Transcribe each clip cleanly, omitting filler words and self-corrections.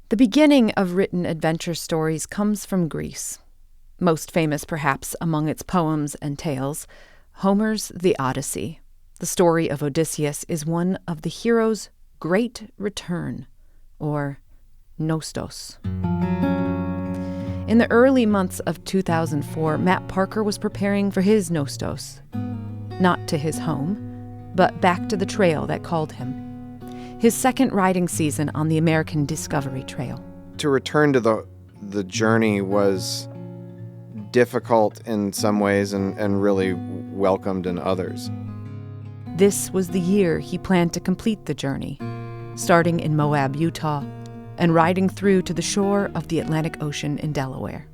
The beginning of written adventure stories comes from Greece. Most famous, perhaps, among its poems and tales, Homer's The Odyssey. The story of Odysseus is one of the hero's great return, or Nostos. In the early months of 2004, Matt Parker was preparing for his Nostos. Not to his home, but back to the trail that called him. His second riding season on the American Discovery Trail. To return to the journey was difficult in some ways and really welcomed in others. This was the year he planned to complete the journey, starting in Moab, Utah, and riding through to the shore of the Atlantic Ocean in Delaware.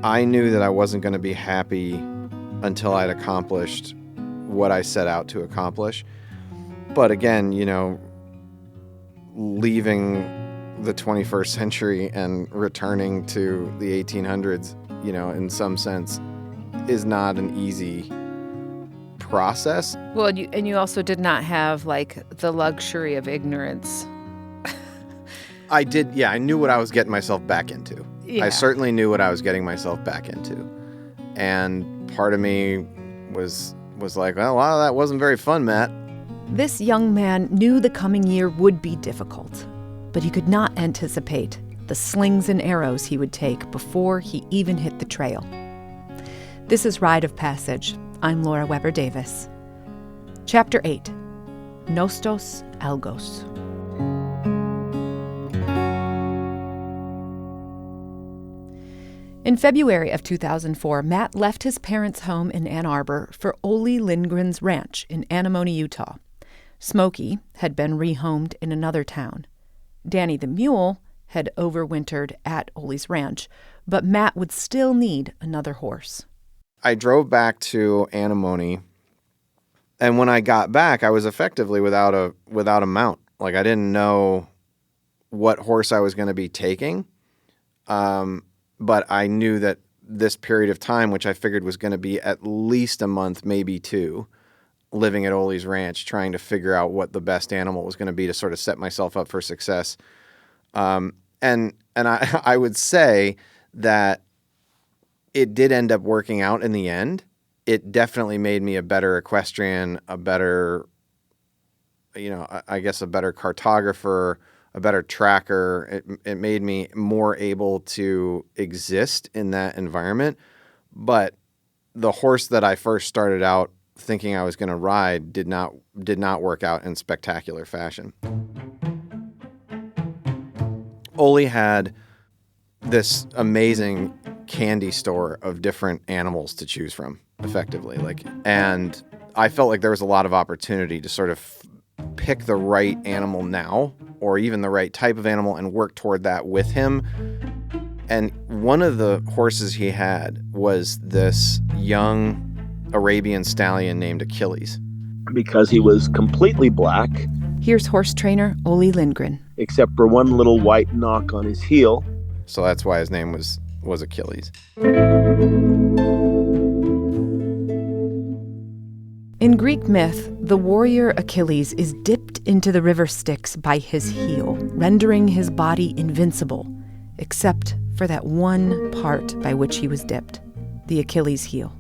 I knew that I wasn't going to be happy until I'd accomplished what I set out to accomplish. But again, leaving the 21st century and returning to the 1800s, in some sense, is not an easy process. Well, you also did not have, the luxury of ignorance. I did, yeah, I knew what I was getting myself back into. Yeah. I certainly knew what I was getting myself back into. And part of me was like, well, a lot of that wasn't very fun, Matt. This young man knew the coming year would be difficult, but he could not anticipate the slings and arrows he would take before he even hit the trail. This is Rite of Passage. I'm Laura Weber Davis. Chapter 8, Nostos, Algos. In February of 2004, Matt left his parents' home in Ann Arbor for Ole Lindgren's ranch in Anemone, Utah. Smokey had been rehomed in another town. Danny the mule had overwintered at Ole's ranch, but Matt would still need another horse. I drove back to Anemone, and when I got back, I was effectively without a mount. I didn't know what horse I was going to be taking, but I knew that this period of time, which I figured was going to be at least a month, maybe two, living at Ole's ranch, trying to figure out what the best animal was going to be to sort of set myself up for success. And I would say that it did end up working out in the end. It definitely made me a better equestrian, a better, I guess a better cartographer, a better tracker. It made me more able to exist in that environment. But the horse that I first started out thinking I was going to ride did not work out in spectacular fashion. Ole had this amazing candy store of different animals to choose from, effectively. And I felt like there was a lot of opportunity to sort of pick the right animal now, or even the right type of animal, and work toward that with him. And one of the horses he had was this young Arabian stallion named Achilles. Because he was completely black. Here's horse trainer Ole Lindgren. Except for one little white knock on his heel. So that's why his name was Achilles. In Greek myth, the warrior Achilles is dipped into the river Styx by his heel, rendering his body invincible, except for that one part by which he was dipped, the Achilles heel.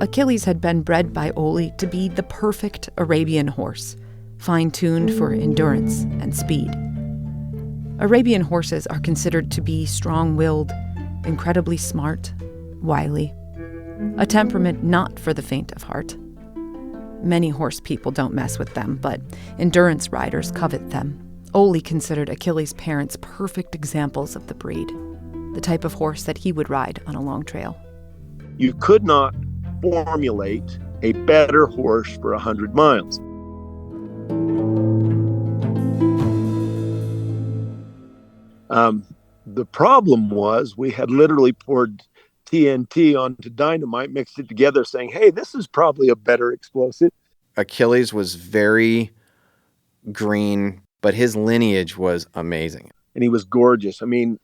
Achilles had been bred by Ole to be the perfect Arabian horse, fine-tuned for endurance and speed. Arabian horses are considered to be strong-willed, incredibly smart, wily, a temperament not for the faint of heart. Many horse people don't mess with them, but endurance riders covet them. Ole considered Achilles' parents perfect examples of the breed, the type of horse that he would ride on a long trail. You could not formulate a better horse for 100 miles. The problem was we had literally poured TNT onto dynamite, mixed it together, saying, hey, this is probably a better explosive. Achilles was very green, but his lineage was amazing. And he was gorgeous. I mean,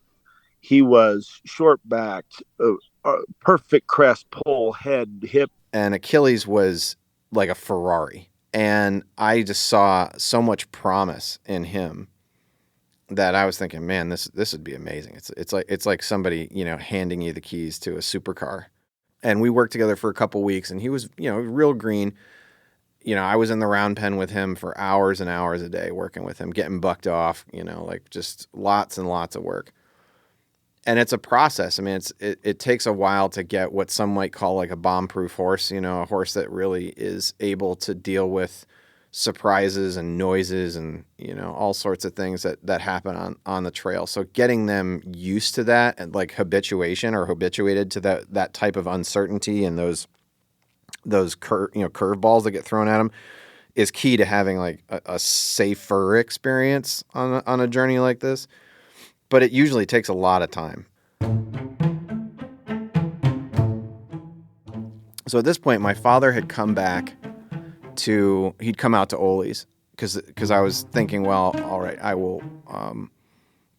he was short-backed, perfect crest, pole, head, hip. And Achilles was like a Ferrari. And I just saw so much promise in him that I was thinking, man, this would be amazing. It's like somebody, handing you the keys to a supercar. And we worked together for a couple weeks, and he was, real green. I was in the round pen with him for hours and hours a day, working with him, getting bucked off, like just lots and lots of work. And it's a process. I mean, it takes a while to get what some might call like a bomb-proof horse, a horse that really is able to deal with surprises and noises and, all sorts of things that happen on the trail. So getting them used to that and like habituated to that type of uncertainty and those curveballs that get thrown at them is key to having like a safer experience on a journey like this. But it usually takes a lot of time. So at this point, my father had come back he'd come out to Ole's because I was thinking, well, all right,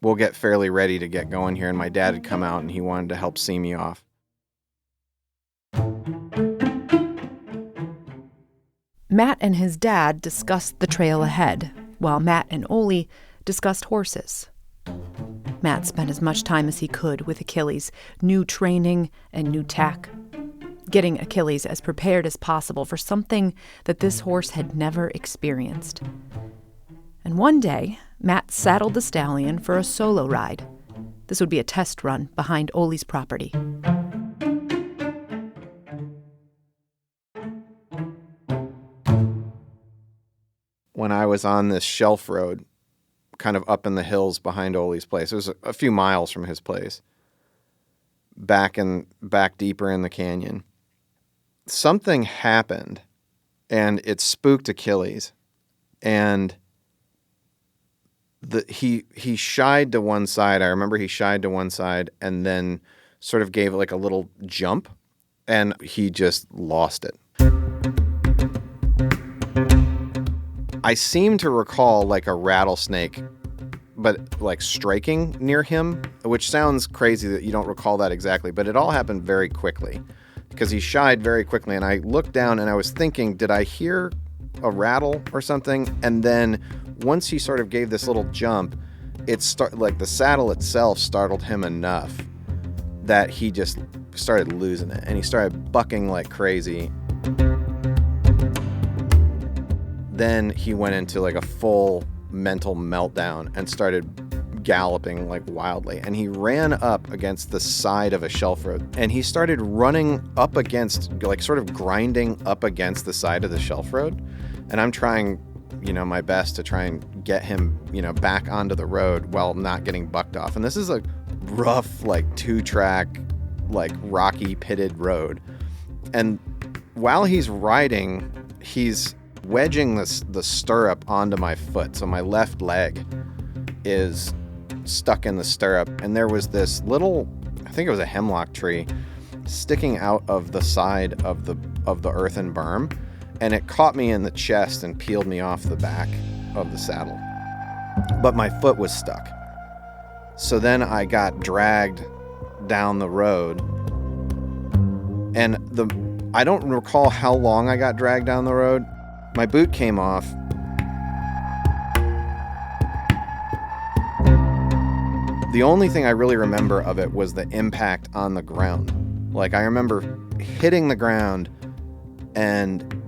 we'll get fairly ready to get going here. And my dad had come out and he wanted to help see me off. Matt and his dad discussed the trail ahead, while Matt and Ole discussed horses. Matt spent as much time as he could with Achilles, new training and new tack, getting Achilles as prepared as possible for something that this horse had never experienced. And one day, Matt saddled the stallion for a solo ride. This would be a test run behind Ole's property. When I was on this shelf road, kind of up in the hills behind Ole's place, it was a few miles from his place, back deeper in the canyon, something happened and it spooked Achilles, and he shied to one side. I remember he shied to one side and then sort of gave like a little jump, and he just lost it. I seem to recall like a rattlesnake, but like striking near him, which sounds crazy that you don't recall that exactly, but it all happened very quickly because he shied very quickly. And I looked down and I was thinking, did I hear a rattle or something? And then once he sort of gave this little jump, like the saddle itself startled him enough that he just started losing it and he started bucking like crazy. Then he went into like a full mental meltdown and started galloping like wildly. And he ran up against the side of a shelf road. And he started running up against, like sort of grinding up against the side of the shelf road. And I'm trying, my best to try and get him, back onto the road while not getting bucked off. And this is a rough, like 2-track, like rocky pitted road. And while he's riding, he's wedging the stirrup onto my foot. So my left leg is stuck in the stirrup. And there was this little, I think it was a hemlock tree, sticking out of the side of the earthen berm. And it caught me in the chest and peeled me off the back of the saddle. But my foot was stuck. So then I got dragged down the road. And I don't recall how long I got dragged down the road. My boot came off. The only thing I really remember of it was the impact on the ground. Like I remember hitting the ground and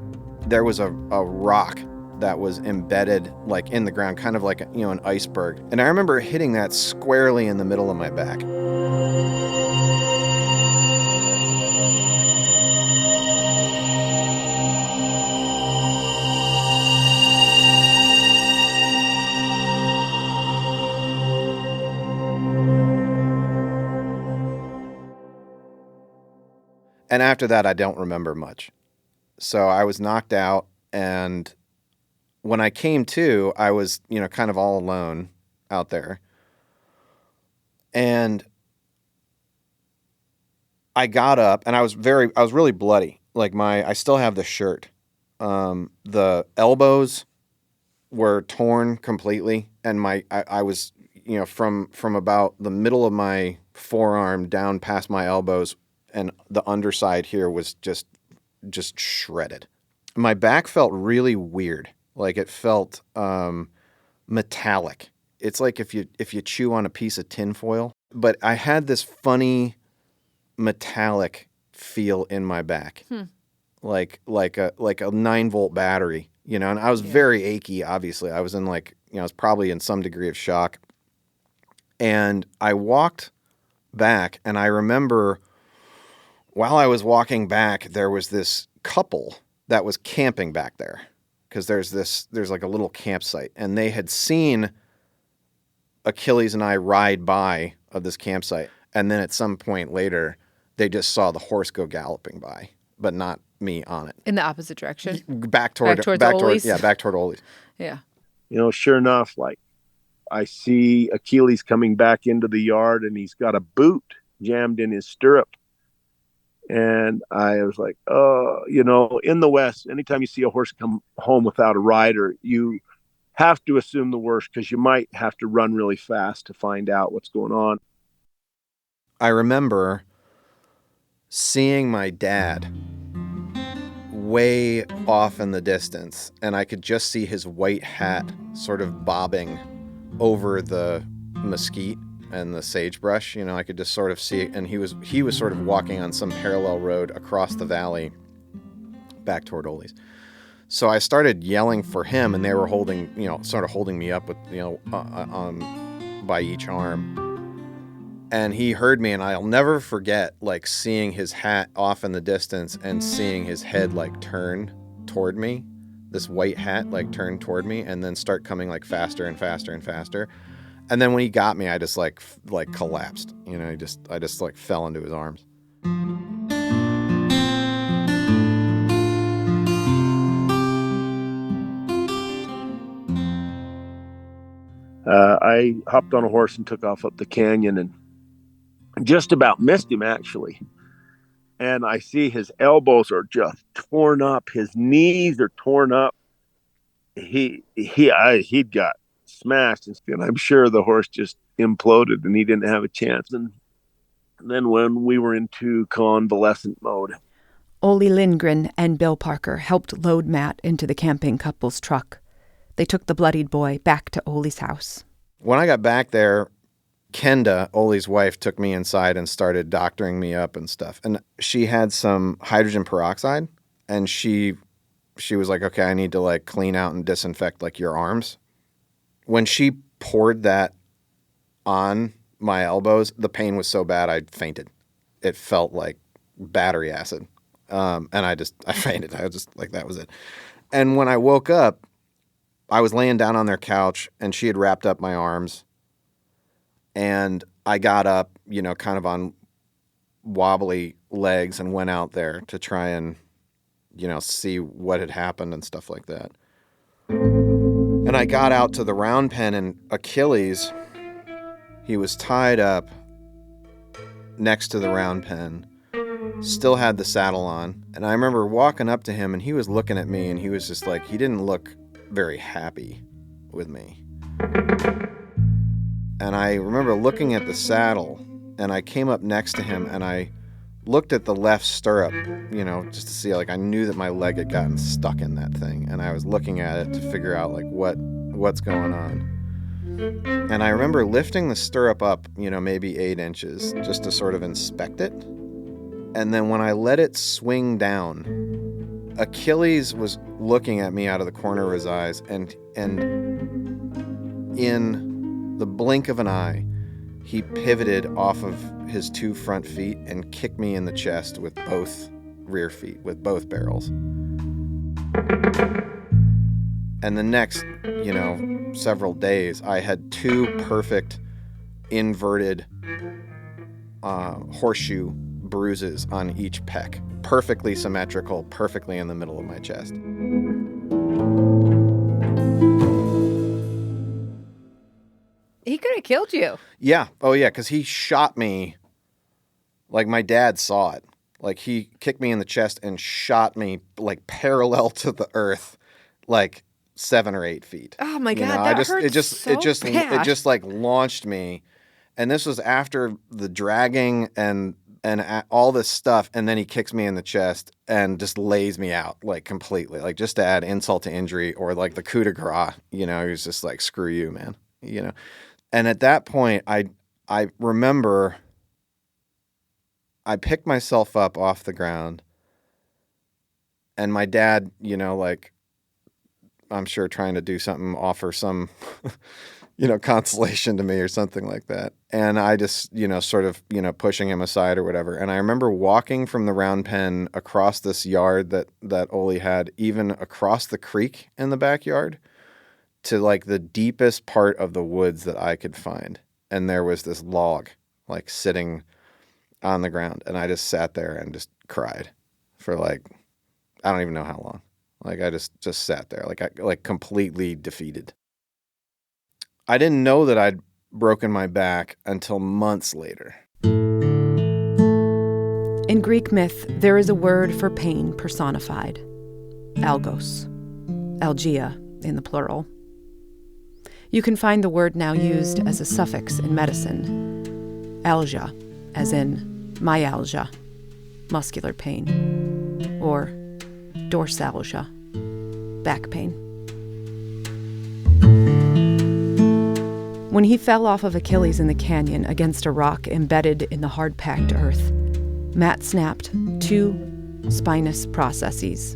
there was a rock that was embedded like in the ground, kind of like an iceberg. And I remember hitting that squarely in the middle of my back. And after that, I don't remember much. So I was knocked out, and when I came to, I was, kind of all alone out there. And I got up, and I was really bloody. Like I still have the shirt. The elbows were torn completely, and I was, from about the middle of my forearm down past my elbows, and the underside here was just shredded. my back felt really weird. Like it felt metallic. It's like if you chew on a piece of tinfoil. But I had this funny metallic feel in my back, like a 9-volt battery, And I was very achy. Obviously, I was I was probably in some degree of shock. And I walked back, and I remember while I was walking back, there was this couple that was camping back there, because there's like a little campsite, and they had seen Achilles and I ride by of this campsite. And then at some point later, they just saw the horse go galloping by, but not me on it. In the opposite direction? Back toward Ole's. Yeah, back toward Ole's. Yeah. Sure enough, like I see Achilles coming back into the yard, and he's got a boot jammed in his stirrup. And I was like, in the West, anytime you see a horse come home without a rider, you have to assume the worst, because you might have to run really fast to find out what's going on. I remember seeing my dad way off in the distance, and I could just see his white hat sort of bobbing over the mesquite and the sagebrush. I could just sort of see it, and he was sort of walking on some parallel road across the valley back toward Ole's. So I started yelling for him, and they were holding me up with, by each arm. And he heard me, and I'll never forget, like, seeing his hat off in the distance and seeing his head, like, turn toward me, this white hat, like, turn toward me, and then start coming, like, faster and faster and faster. And then when he got me, I just, like collapsed. I just, like, fell into his arms. I hopped on a horse and took off up the canyon, and just about missed him, actually. And I see his elbows are just torn up. His knees are torn up. He'd got smashed, and I'm sure the horse just imploded, and he didn't have a chance. And then when we were into convalescent mode, Ole Lindgren and Bill Parker helped load Matt into the camping couple's truck. They took the bloodied boy back to Ole's house. When I got back there, Kenda, Ole's wife, took me inside and started doctoring me up and stuff. And she had some hydrogen peroxide, and she was like, okay, I need to, like, clean out and disinfect, like, your arms. When she poured that on my elbows, the pain was so bad I fainted. It felt like battery acid. And I fainted. I was just like, that was it. And when I woke up, I was laying down on their couch, and she had wrapped up my arms. And I got up, kind of on wobbly legs, and went out there to try and, see what had happened and stuff like that. And I got out to the round pen, and Achilles, he was tied up next to the round pen, still had the saddle on. And I remember walking up to him, and he was looking at me, and he was just like, he didn't look very happy with me. And I remember looking at the saddle, and I came up next to him, and I looked at the left stirrup, just to see, like, I knew that my leg had gotten stuck in that thing, and I was looking at it to figure out, like, what's going on. And I remember lifting the stirrup up, maybe 8 inches, just to sort of inspect it. And then when I let it swing down, Achilles was looking at me out of the corner of his eyes, and in the blink of an eye, he pivoted off of his 2 front feet and kicked me in the chest with both rear feet, with both barrels. And the next, several days, I had 2 perfect inverted horseshoe bruises on each pec. Perfectly symmetrical, perfectly in the middle of my chest. He could have killed you. Yeah. Oh, yeah, because he shot me like my dad saw it. Like, he kicked me in the chest and shot me, like, parallel to the earth, like 7 or 8 feet. Oh, my God, that hurts so bad. It just, like, launched me. And this was after the dragging and and all this stuff, and then he kicks me in the chest and just lays me out, like, completely, like, just to add insult to injury, or like the coup de grace, he was just like, screw you, man, And at that point, I remember I picked myself up off the ground, and my dad, like, I'm sure trying to do something, offer some, consolation to me or something like that. And I just, sort of, pushing him aside or whatever. And I remember walking from the round pen across this yard that Ole had, even across the creek in the backyard, to like the deepest part of the woods that I could find. And there was this log like sitting on the ground. And I just sat there and just cried for like, I don't even know how long. Like I just sat there, like completely defeated. I didn't know that I'd broken my back until months later. In Greek myth, there is a word for pain personified. Algos. Algia in the plural. You can find the word now used as a suffix in medicine. Algia, as in myalgia, muscular pain, or dorsalgia, back pain. When he fell off of Achilles in the canyon against a rock embedded in the hard-packed earth, Matt snapped 2 spinous processes,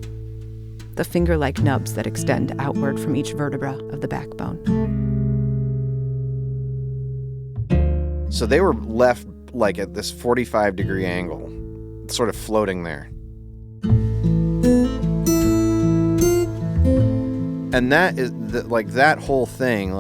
the finger-like nubs that extend outward from each vertebra of the backbone. So they were left like at this 45-degree angle, sort of floating there. And that is that whole thing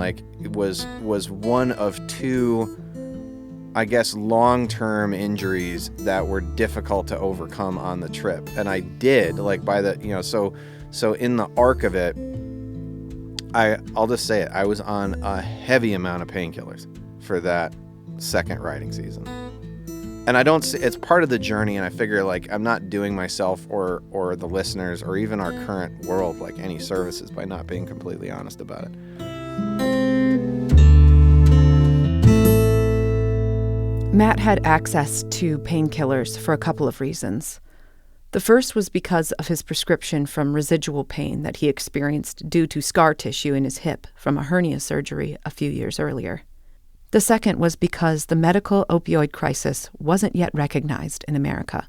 was one of 2, I guess, long-term injuries that were difficult to overcome on the trip. And I did, like, by the, so in the arc of it, I'll just say it, I was on a heavy amount of painkillers for that second riding season. And I don't see, it's part of the journey, and I figure, like, I'm not doing myself or the listeners or even our current world, like, any services by not being completely honest about it. Matt had access to painkillers for a couple of reasons. The first was because of his prescription from residual pain that he experienced due to scar tissue in his hip from a hernia surgery a few years earlier. The second was because the medical opioid crisis wasn't yet recognized in America.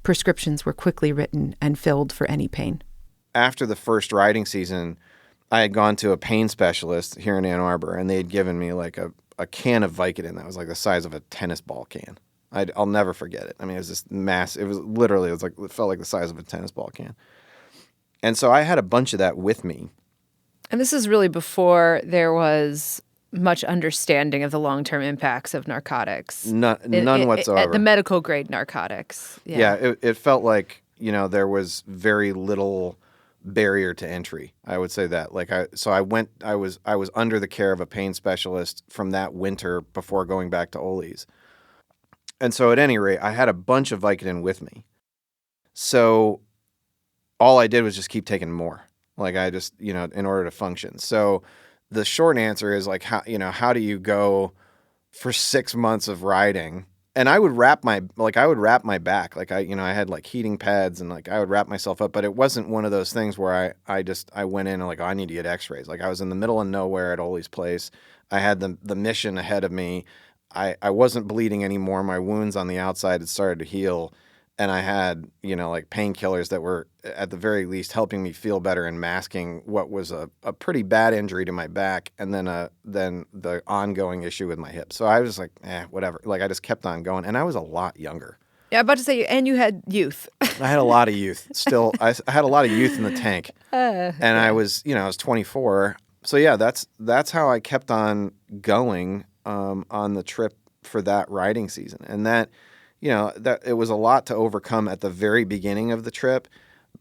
Prescriptions were quickly written and filled for any pain. After the first riding season, I had gone to a pain specialist here in Ann Arbor, and they had given me like a can of Vicodin that was like the size of a tennis ball can. I'll never forget it. I mean, it was this massive. It felt like the size of a tennis ball can. And so I had a bunch of that with me. And this is really before there was much understanding of the long-term impacts of narcotics. None whatsoever. The medical grade narcotics. Yeah, it felt like, there was very little barrier to entry. I would say that. I was under the care of a pain specialist from that winter before going back to Ole's. And so at any rate, I had a bunch of Vicodin with me. So all I did was just keep taking more. Like I just, in order to function. So the short answer is like, how do you go for 6 months of riding? And I would wrap my back. Like I had like heating pads and like I would wrap myself up, but it wasn't one of those things where I went in and like, I need to get x-rays. Like I was in the middle of nowhere at Ole's place. I had the mission ahead of me. I wasn't bleeding anymore. My wounds on the outside had started to heal. And I had, like painkillers that were at the very least helping me feel better and masking what was a pretty bad injury to my back, and then the ongoing issue with my hip. So I was like, whatever. Like I just kept on going, and I was a lot younger. Yeah, I'm about to say, and you had youth. I had a lot of youth. Still, I had a lot of youth in the tank, and I was 24. So yeah, that's how I kept on going on the trip for that riding season, and that. That it was a lot to overcome at the very beginning of the trip,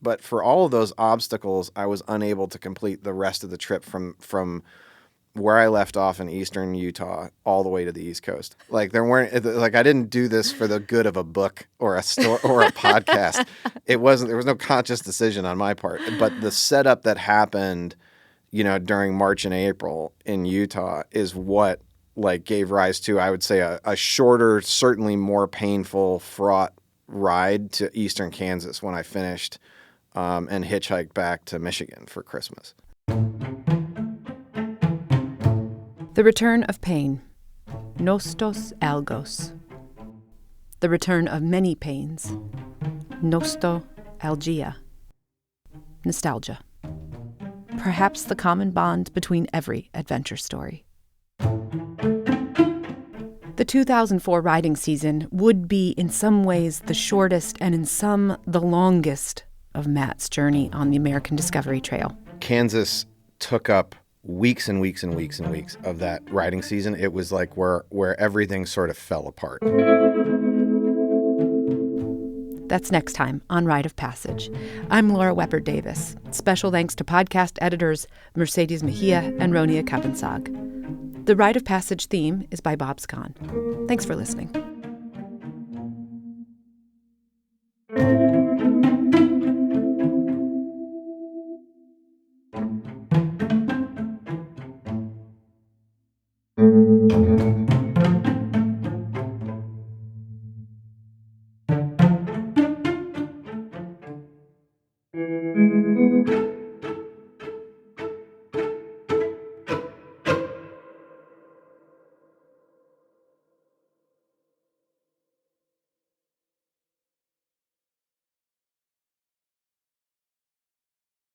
but for all of those obstacles, I was unable to complete the rest of the trip from where I left off in eastern Utah all the way to the East Coast. Like there I didn't do this for the good of a book or a store or a podcast. There was no conscious decision on my part, but the setup that happened, during March and April in Utah is what gave rise to, I would say, a shorter, certainly more painful, fraught ride to eastern Kansas when I finished and hitchhiked back to Michigan for Christmas. The return of pain. Nostos Algos. The return of many pains. Nostalgia. Nostalgia. Perhaps the common bond between every adventure story. The 2004 riding season would be in some ways the shortest and in some the longest of Matt's journey on the American Discovery Trail. Kansas took up weeks and weeks and weeks and weeks of that riding season. It was like where everything sort of fell apart. That's next time on Rite of Passage. I'm Laura Weber Davis. Special thanks to podcast editors Mercedes Mejia and Ronia Kabansag. The Rite of Passage theme is by Bob Scon. Thanks for listening.